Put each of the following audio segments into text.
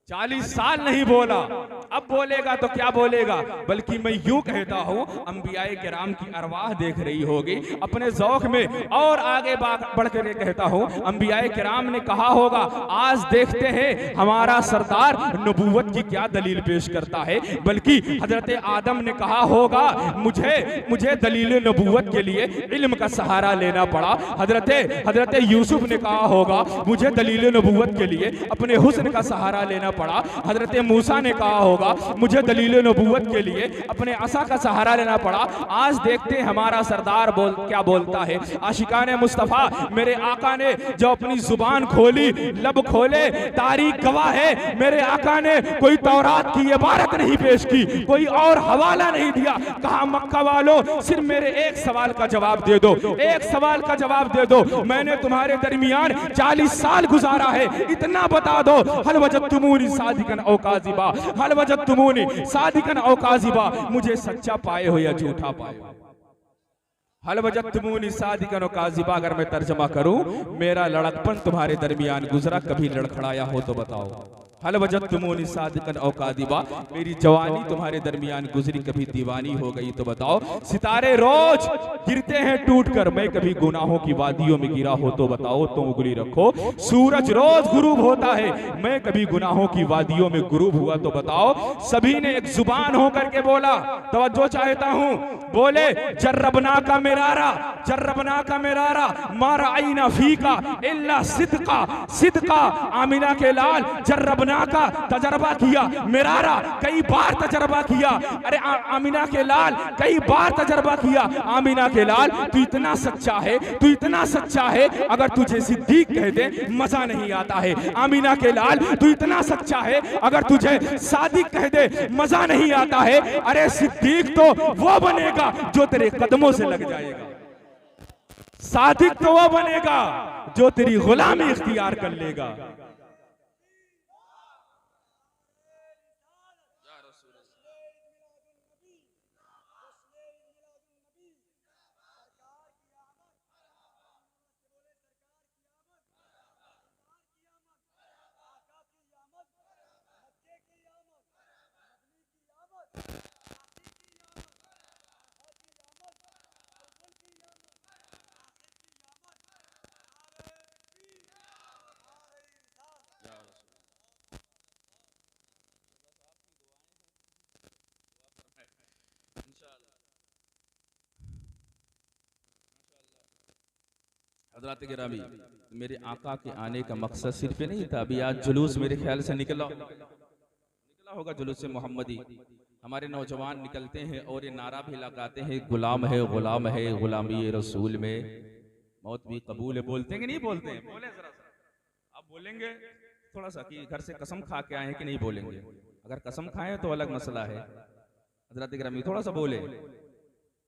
40 साल नहीं बोला, अब बोलेगा तो क्या बोलेगा। बल्कि मैं यूं कहता हूं, अंबियाए किराम की अरवाह देख रही होगी अपने ज़ौक़ में, और आगे बढ़ कर कहता हूं, अंबियाए किराम ने कहा होगा, आज देखते हैं हमारा सरदार नबूवत की क्या दलील पेश करता है। बल्कि हजरत आदम ने कहा होगा, मुझे दलील नबूवत के लिए इल्म का सहारा लेना पड़ा। हजरत यूसुफ ने कहा होगा, मुझे दलील नबूवत के लिए अपने हुस्न का सहारा लेना पड़ा। हजरत मूसा ने कहा होगा, मुझे दलील नबूवत के लिए अपने असा का सहारा लेना पड़ा। आज देखते हैं हमारा सरदार क्या बोलता है। आशिकाने मुस्तफ़ा, मेरे आका ने जो अपनी जुबान खोली, लब खोले, तारीख गवाह है, मेरे आका ने कोई तौरात की इबारत नहीं पेश की, कोई और हवाला नहीं दिया। कहा, मक्का वालों, सिर्फ मेरे एक सवाल का जवाब दे दो, एक सवाल का जवाब दे दो। मैंने तुम्हारे दरमियान 40 साल गुजारा है, इतना बता दो, हल वजदतुमूनी सादिकन औ काज़िबा, हल वजदतुमूनी सादिकन औ काज़िबा, मुझे सच्चा पाए हो या झूठा पाए हो। हल वजदतुमूनी सादिकन औ काज़िबा अगर मैं तर्जमा करूं, मेरा लड़कपन तुम्हारे दरमियान गुजरा, कभी लड़खड़ाया हो तो बताओ। हल वजदतुमूनी सादिकन औ काज़िबा, मेरी जवानी तुम्हारे दरमियान गुजरी, कभी दीवानी हो गई तो बताओ। सितारे रोज गिरते हैं टूट कर, मैं कभी गुनाहों की वादियों में गिरा हो तो बताओ, तो उंगली रखो। सूरज रोज गुरूब होता है, मैं कभी गुनाहों की वादियों में गुरूब हुआ तो बताओ। सभी ने एक जुबान होकर के बोला, तवज्जो चाहता हूं, बोले, जर्रबना का मिरारा, जर्रबना का मिरारा, मारा आईना फीका इल्ला सिद्का, सिद्का। आमिना के लाल जर्रबना का तजर्बा किया, मिरारा कई बार तजर्बा किया। अरे आमिना के लाल कई बार तजर्बा किया। आमिना के लाल, तू इतना सच्चा है, तू इतना सच्चा है, अगर तुझे सिद्दीक कह दे मजा नहीं आता है। आमिना के लाल, तू इतना सच्चा है, अगर तुझे सादिक कह दे मजा नहीं आता है। अरे सिद्दीक तो वो बनेगा जो तेरे कदमों से लग जाएगा, सादिक तो वो बनेगा जो तेरी गुलामी इख्तियार कर लेगा। हज़रात गिरामी, मेरे आका के आने का मकसद सिर्फ नहीं था। अभी आज जुलूस मेरे ख्याल से निकला होगा, जुलूस मोहम्मदी। हमारे नौजवान निकलते हैं और ये नारा भी लगाते हैं, गुलाम है, गुलाम है, गुलामी रसूल में मौत भी कबूल है। बोलते हैं कि नहीं बोलते हैं? बोले जरा सा, आप बोलेंगे थोड़ा सा कि घर से कसम खा के आए हैं कि नहीं बोलेंगे? अगर कसम खाएं तो अलग मसला है। हज़रात गिरामी थोड़ा सा बोले,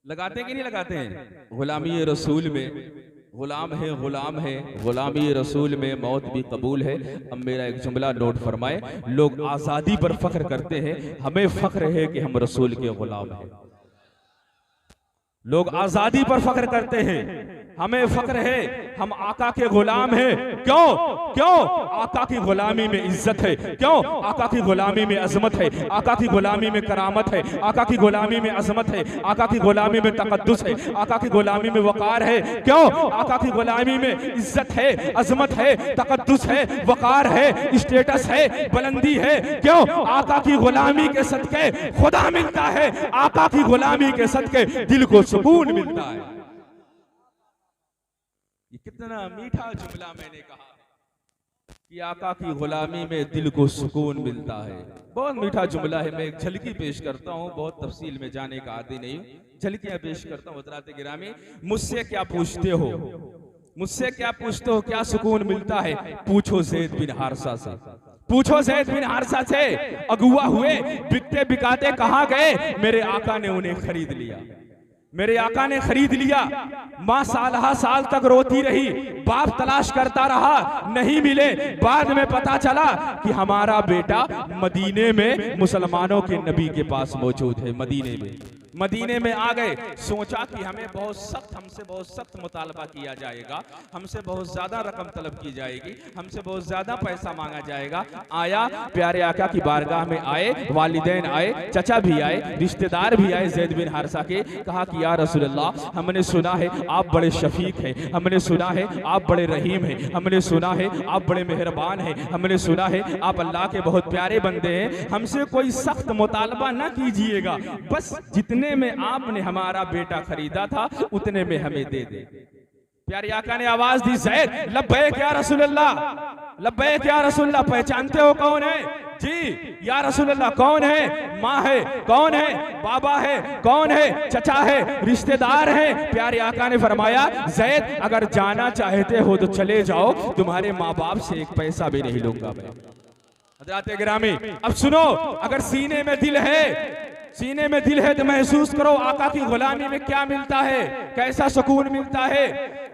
लगाते हैं कि नहीं लगाते हैं? गुलामी रसूल में गुलाम है, गुलाम है, गुलामी रसूल में मौत भी कबूल है। अब मेरा एक जुमला नोट फरमाए, लोग आज़ादी पर फख्र करते हैं, हमें फख्र है कि हम रसूल के गुलाम हैं। लोग आज़ादी पर फख्र करते हैं, हमें फख्र है हम आका के गुलाम हैं। क्यों? क्यों? आका की गुलामी में इज्जत है। क्यों? आका की गुलामी में अजमत है, आका की गुलामी में करामत है, आका की गुलामी में अजमत है, आका की गुलामी में तकद्दुस है, आका की गुलामी में वकार है। क्यों? आका की गुलामी में इज्जत है, अजमत है, तकद्दुस है, वकार है, स्टेटस है, बुलंदी है। क्यों? आका की गुलामी के सदके खुदा मिलता है, आका की गुलामी के सदके दिल को सुकून मिलता है। ये कितना मीठा जुमला मैंने कहा कि आका की गुलामी में दिल को सुकून मिलता है। बहुत मीठा जुमला है। मैं एक झलकी पेश करता हूँ, बहुत तफसील में जाने का आदी नहीं, झलकियां पेश करता हूँ। हज़रात गिरामी, मुझसे क्या पूछते हो, मुझसे क्या पूछते हो, क्या सुकून मिलता है? पूछो ज़ैद बिन हारिसा से, पूछो ज़ैद बिन हारिसा से। अगुआ हुए, बिकते बिकाते कहाँ गए? मेरे आका ने उन्हें खरीद लिया, मेरे आका ने खरीद लिया। माँ साल तक रोती रही, बाप तलाश करता रहा, नहीं मिले। बाद में पता चला कि हमारा बेटा मदीने में मुसलमानों के नबी के पास मौजूद है। मदीने में मदीने में आ गए, सोचा कि हमसे बहुत सख्त मुतालबा किया जाएगा, हमसे बहुत ज्यादा रकम तलब की जाएगी, हमसे बहुत ज्यादा पैसा मांगा जाएगा। आया, प्यारे आका की बारगाह में आए, वालिदैन आए, चचा भी आए, रिश्तेदार भी आए ज़ैद बिन हारिसा के। कहा कि या रसूलल्लाह, हमने सुना है आप बड़े शफीक हैं, हमने सुना है आप बड़े रहीम हैं, हमने सुना है आप बड़े मेहरबान हैं, हमने सुना है आप अल्लाह के बहुत प्यारे बंदे हैं, हमसे कोई सख्त मुतालबा ना कीजिएगा, बस जितने में आपने हमारा बेटा खरीदा था उतने में हमें दे दे। प्यारे आका ने आवाज दी, ज़ैद, लब्बैक या रसूलल्लाह, लब्बैक या रसूलल्लाह। पहचानते हो कौन है? जी या रसूलल्लाह। कौन है? माँ है। कौन है? बाबा है। कौन है? चचा है, रिश्तेदार है। प्यारे आका ने फरमाया, ज़ैद, अगर जाना चाहते हो तो चले जाओ, तुम्हारे माँ बाप से एक पैसा भी नहीं लूंगा मैं। हज़रात गिरामी, अब सुनो, अगर सीने में दिल है, सीने में दिल है तो महसूस करो आका की गुलामी में क्या मिलता है, कैसा सुकून मिलता है।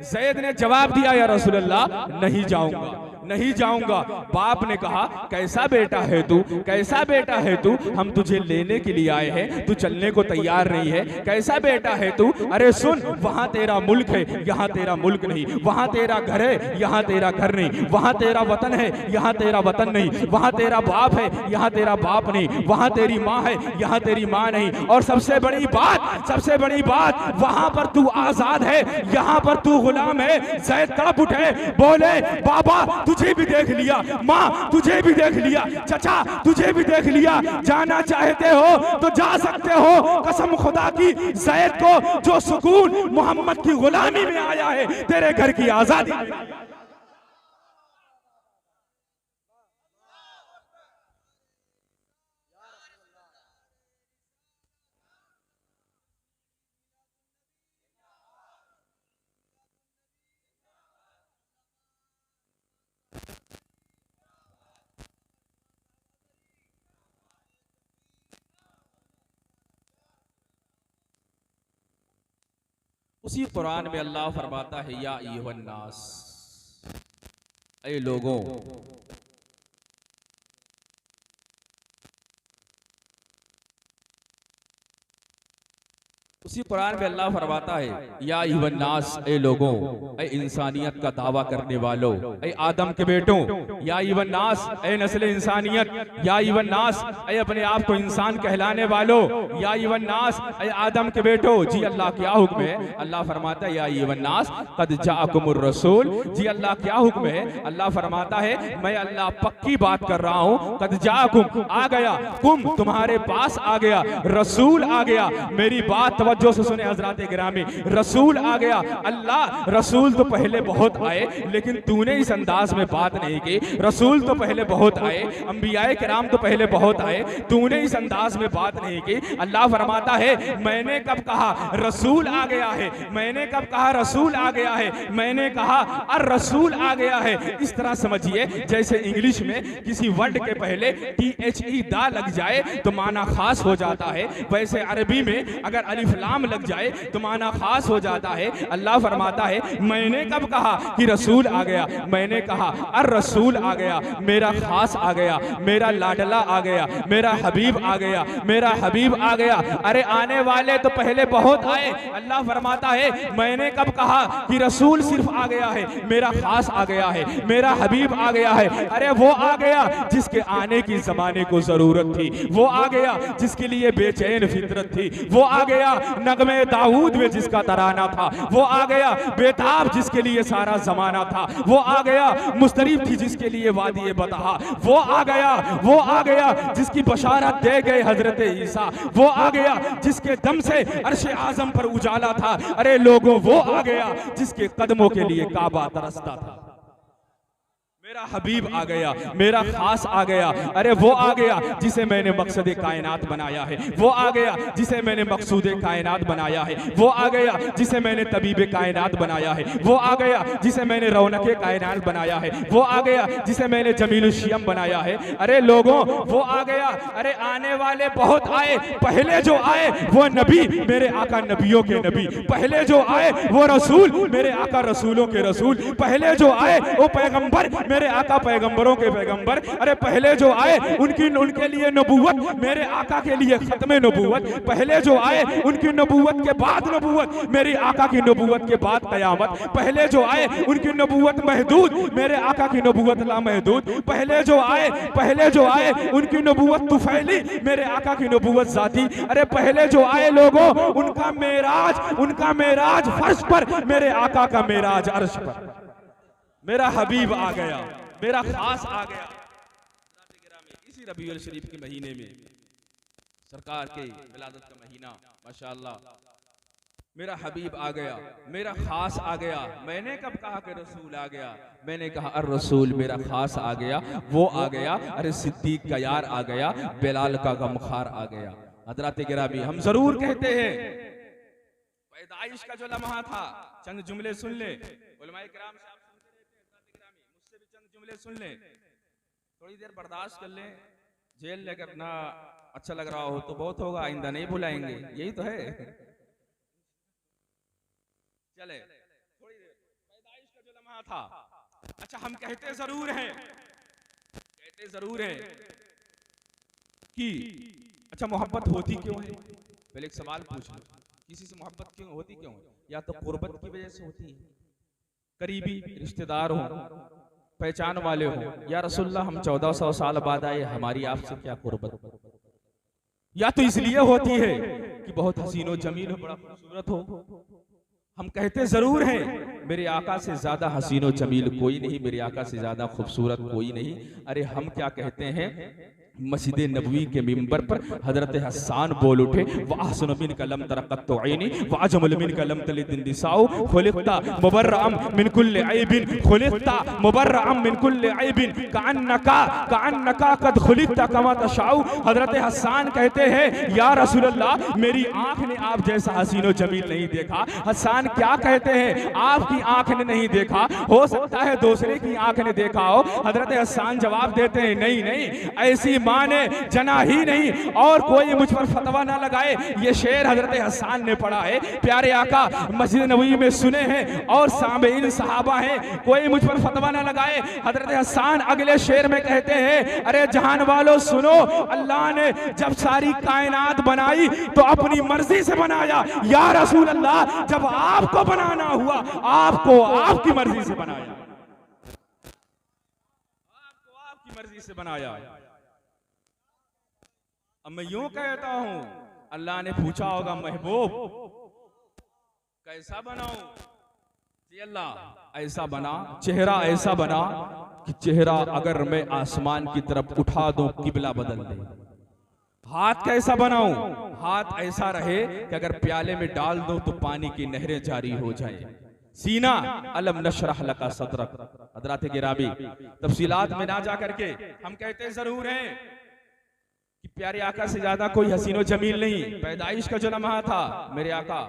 ज़ैद ने जवाब दिया, या रसूलल्लाह, नहीं जाऊंगा, नहीं जाऊंगा। बाप ने कहा, कैसा बेटा है तू, कैसा बेटा है तू, हम तुझे लेने के लिए आए हैं, तू चलने को तैयार नहीं है, कैसा बेटा है तू। अरे सुन, वहां तेरा मुल्क है, यहाँ तेरा मुल्क नहीं, वहां तेरा घर है, यहाँ तेरा घर नहीं, वहां तेरा वतन है, यहाँ तेरा वतन नहीं, वहां तेरा बाप है, यहाँ तेरा बाप नहीं, वहां तेरी माँ है, यहाँ तेरी माँ नहीं, और सबसे बड़ी बात, सबसे बड़ी बात, वहां पर तू आजाद है, यहाँ पर तू गुलाम है। ज़ैद तड़प उठे, बोले, बाबा तुझे भी देख लिया, माँ तुझे भी देख लिया, चचा तुझे भी देख लिया, जाना चाहते हो तो जा सकते हो, कसम खुदा की, ज़ैद को जो सुकून मोहम्मद की गुलामी में आया है, तेरे घर की आजादी। उसी कुरान में अल्लाह फरमाता है, या अय्युहन्नास, ऐ लोगों, उसी कुरान में अल्लाह फरमाता है, या अय्युहन्नास, ऐ लोगों, ऐ इंसानियत का दावा करने वालों, ऐ आदम के बेटों, या अय्युहन्नास, ऐ नस्ल इंसानियत, या अय्युहन्नास, ऐ अपने आप को इंसान कहलाने वालों, या अय्युहन्नास, ऐ आदम के बेटों। जी अल्लाह क्या हुक्म है? अल्लाह फरमाता है, या अय्युहन्नास कद जाअकुमुर रसूल। जी अल्लाह क्या हुक्म है? अल्लाह फरमाता है, मैं अल्लाह पक्की बात कर रहा हूँ, कद जाअकुम, आ गया, कुम तुम्हारे पास आ गया, रसूल आ गया। मेरी बात जो से सुने हज़रात गिरामी, रसूल आ गया। अल्लाह, रसूल तो पहले बहुत आए, लेकिन तूने इस अंदाज में बात नहीं की। रसूल तो पहले बहुत आए, अंबियाए किराम तो पहले बहुत आए, तूने इस अंदाज में बात नहीं की। अल्लाह फरमाता है, मैंने कब कहा रसूल आ गया है? मैंने कब कहा रसूल आ गया है? मैंने कहा अर रसूल आ गया है। इस तरह समझिए, जैसे इंग्लिश में किसी वर्ड के पहले THE दा लग जाए तो माना खास हो जाता है, वैसे अरबी में अगर अलिफ लाम लग जाए तो माना खास हो जाता है। अल्लाह फरमाता है, मैंने कब कहा कि रसूल आ गया? मैंने कहा अर रसूल आ गया, मेरा खास आ गया, मेरा लाडला आ गया, मेरा हबीब आ गया, मेरा हबीब आ गया। अरे आने वाले तो पहले बहुत आए। अल्लाह फरमाता है, मैंने कब कहा कि रसूल सिर्फ आ गया है, मेरा खास आ गया है, मेरा हबीब आ गया है। अरे वो आ गया जिसके आने की जमाने को जरूरत थी, वो आ गया जिसके लिए बेचैन फितरत थी, वो आ गया नगमे दाऊद में जिसका तराना था, वो आ गया बेताब जिसके लिए सारा जमाना था, वो आ गया मुस्तरिब थी जिसके लिए वादी बतहा, वो आ गया, वो आ गया जिसकी बशारत दे गए हजरत ईसा, वो आ गया जिसके दम से अर्श आजम पर उजाला था। अरे लोगों, वो आ गया जिसके कदमों के लिए काबा तरसता था। मेरा हबीब आ गया, मेरा खास आ गया। अरे वो आ गया जिसे मैंने मकसद कायनात बनाया है, वो आ गया जिसे मैंने मकसूद कायनात बनाया है, वो आ गया जिसे मैंने तबीब कायनात बनाया है, वो आ गया जिसे मैंने रौनक कायनात बनाया है, वो आ गया जिसे मैंने जमील शियम बनाया है। अरे लोगों, वो आ गया। अरे आने वाले बहुत आए, पहले जो आए वो नबी, मेरे आका नबियों के नबी, पहले जो आए वो रसूल, मेरे आका रसूलों के रसूल, पहले जो आए वो पैगंबर, मेरे मेरे आका पैगंबरों के पैगंबर, अरे पहले जो आए उनके लिए नबूवत, मेरे आका के लिए खत्मे नबूवत, पहले जो आए उनकी नबूवत के बाद नबूवत, मेरी आका की नबूवत के बाद कयामत, पहले जो आए उनकी नबूवत महदूद, मेरे आका की नबूवत ला महदूद, पहले जो आए उनकी नबूवत तुफैली, मेरे आका की नबूवत जाती, अरे पहले जो आए लोगों उनका मेराज फर्श पर, मेरे आका का मेराज अर्श पर। मेरा हबीब आ गया, मेरा खास आ गया। इसी रबीउल शरीफ के महीने में, सरकार के विलादत का महीना, माशाअल्लाह, मेरा हबीब आ गया, मेरा खास आ गया। मैंने कब कहा कि रसूल आ गया? मैंने कहा अर रसूल, मेरा खास आ गया, वो आ गया, अरे सिद्दीक का यार आ गया, बिलाल का गमखार आ गया। हजरात गिरामी, हम जरूर कहते हैं पैदाइश का जो लम्हा था, चंद जुमले सुन ले, उलमाए किराम से आप सुनते रहते हैं, मुझसे भी चंद जुमले सुन ले, थोड़ी देर बर्दाश्त कर ले। जेल लेकर ना अच्छा लग रहा हो तो बहुत होगा, आइंदा नहीं बुलाएंगे, यही तो है। चले थोड़ी देर, पैदाइश का जो लम्हा था, अच्छा हम कहते जरूर हैं कि अच्छा मोहब्बत होती क्यों है? पहले एक सवाल पूछ लो, किसी से मोहब्बत क्यों होती क्यों है? या तो कुर्बत की वजह से होती है, करीबी रिश्तेदार हो, पहचान वाले हो, या रसूलुल्लाह हम 1400 साल बाद आए, हमारी आपसे क्या कुर्बत, या तो इसलिए होती है कि बहुत हसीनो जमील हो, बड़ा खूबसूरत हो। हम कहते जरूर हैं मेरे आका से ज्यादा हसीनो जमील कोई नहीं, मेरे आका से ज्यादा खूबसूरत कोई नहीं। अरे हम क्या कहते हैं, मस्जिद नबवी के मिंबर पर हजरत हसन बोल उठे, वाहसन मिन कलम तरक़त ऐनी वाजमल मिन कलम तलिदिन निसाउ खुलिक़ता मुबर्रअम मिन कुल्लि ऐबिन खुलिक़ता मुबर्रअम मिन कुल्लि ऐबिन कअन्नका कद खुलिक़ता कमा तशाउ। हजरत हसन कहते हैं या रसूलल्लाह, मेरी आंख ने आप जैसा हसीनो जमील नहीं देखा। हसन क्या कहते हैं, आपकी आंख ने नहीं देखा, हो सकता है दूसरे की आंख ने देखा हो। हजरत हसन जवाब देते हैं नहीं नहीं, ऐसी मां ने जना ही नहीं, और कोई मुझ पर फतवा ना लगाए। ये शेर हजरत हसन ने पढ़ा है, प्यारे आका मस्जिद नबवी में सुने हैं, और सामईन सहाबा हैं, कोई मुझ पर फतवा ना लगाए। हजरत हसन अगले शेर में कहते हैं, अरे जहान वालों सुनो, अल्लाह ने जब सारी कायनात बनाई तो अपनी मर्जी से बनाया। या रसूल अल्लाह, जब आपको बनाना हुआ, आपको आपकी मर्जी से बनाया, आपको आपकी मर्जी से बनाया। अब मैं यूं कहता हूं, अल्लाह ने पूछा होगा महबूब कैसा बनाऊं? जी अल्लाह ऐसा बना, चेहरा ऐसा बना कि चेहरा अगर मैं आसमान की तरफ उठा दूं किबला बदल दे। हाथ कैसा बनाऊं? हाथ ऐसा रहे कि अगर प्याले में डाल दूं तो पानी की नहरें जारी हो जाए। सीना अलम नशरह लका सदरक। हजरात गिरामी, तफसीलात में ना जा करके हम कहते जरूर हैं कि प्यारे आका से ज्यादा कोई हसीनो जमील नहीं। पैदाइश का जो लम्हा था, मेरे आका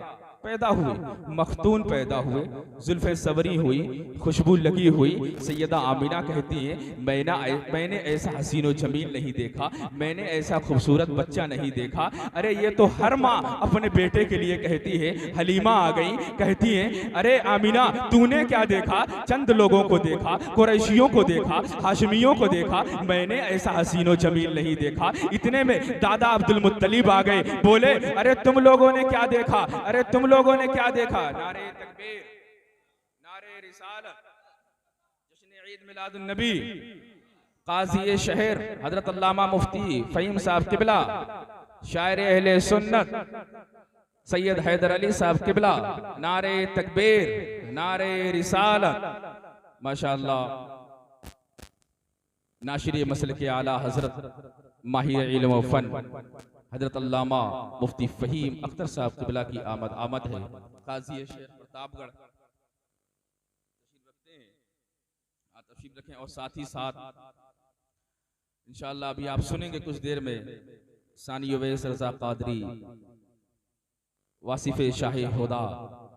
पैदा हुए, मखतून पैदा हुए, जुल्फे सवरी हुई, खुशबू लगी हुई। सैयदा आमिना कहती है मैंने ऐसा हसीनो जमील नहीं देखा, मैंने ऐसा खूबसूरत बच्चा नहीं देखा। अरे ये तो हर माँ अपने बेटे के लिए कहती है। हलीमा आ गई, कहती है अरे आमिना तूने क्या देखा? चंद लोगों को देखा, कुरैशियों को देखा, हाशमियों को देखा, मैंने ऐसा हसीनो जमील नहीं देखा। इतने में दादा अब्दुल मुत्तलिब आ गए, बोले अरे तुम लोगों ने क्या देखा? अरे तुम लोगों ने क्या देखा? नारे तकबीर, नारे रिसालत, जश्न ईद मिलादुन नबी। काजी शहर हजरत अल्लामा मुफ्ती फहीम साहब किबला, शायर अहले सुन्नत सैयद हैदर अली साहब किबला, नारे तकबीर, नारे रिसालत, माशाअल्लाह। नाशिर मसल के आला हजरत माहिर इल्म व फन हजरत अल्लामा मुफ्ती फहीम अख्तर साहब किबला की आमद है। काजी शेर प्रतापगढ़ तशरीफ रखते हैं, तशरीफ रखें। और साथ ही साथ इंशाअल्लाह अभी आप सुनेंगे कुछ देर में सानी उवैस रजा कादरी वासिफ शाही खुदा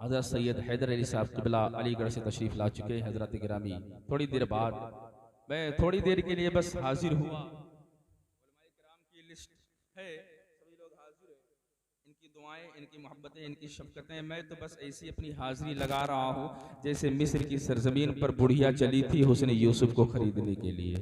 हजरत सैयद हैदर अली साहब किबला अलीगढ़ से तशरीफ ला चुके हैं। हजरत गिरामी, थोड़ी देर बाद मैं थोड़ी देर के लिए बस हाजिर हुआ, की लिस्ट है, सभी लोग हाजिर हैं। इनकी दुआएं, इनकी मोहब्बतें, इनकी शफकतें, मैं तो बस ऐसी अपनी हाजिरी लगा रहा हूँ जैसे मिस्र की सरजमीन पर बुढ़िया चली थी हुस्न यूसुफ को खरीदने के लिए।